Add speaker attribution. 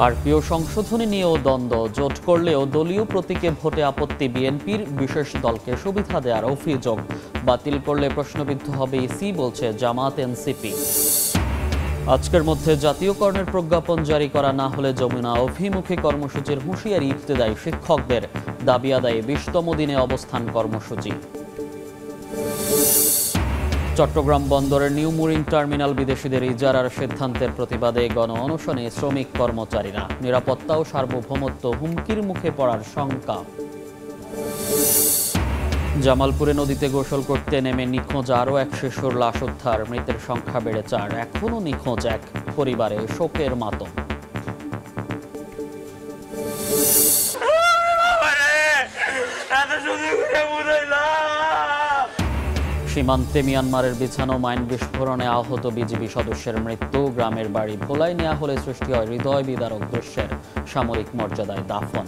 Speaker 1: RPO সংশোধনী নিয়েও দ্বন্দ্ব, জোট করলেও দলীয় প্রতীকে ভোটে আপত্তি বিএনপির, বিশেষ দলকে সুবিধা দেওয়ার অভিযোগ। বাতিল করলে প্রশ্নবিদ্ধ হবে ইসি, বলছে জামাত এনসিপি। আজকের মধ্যে জাতীয়করণের প্রজ্ঞাপন জারি করা না হলে যমুনা অভিমুখী কর্মসূচির হুঁশিয়ারি ইবতেদায়ী শিক্ষকদের, দাবি আদায়ে 20তম দিনে অবস্থান কর্মসূচি। চট্টগ্রাম বন্দরের নিউ মুরিং টার্মিনাল বিদেশিদের ইজারার সিদ্ধান্তের প্রতিবাদে গণ অনশনে শ্রমিক কর্মচারীরা, নিরাপত্তা ও সার্বভৌমত্ব হুমকির মুখে পড়ার শঙ্কা। জামালপুরে নদীতে গোসল করতে নেমে নিখোঁজ আরও এক শিশুর লাশ উদ্ধার, মৃতের সংখ্যা বেড়ে 4, এখনও নিখোঁজ এক, পরিবারে শোকের মাতম। সীমান্তে মিয়ানমারের বিছানো মাইন বিস্ফোরণে আহত বিজিবি সদস্যের মৃত্যু, গ্রামের বাড়ি ভোলায় নেওয়া হলে সৃষ্টি হয় হৃদয় বিদারক দৃশ্যের, সামরিক মর্যাদায় দাফন।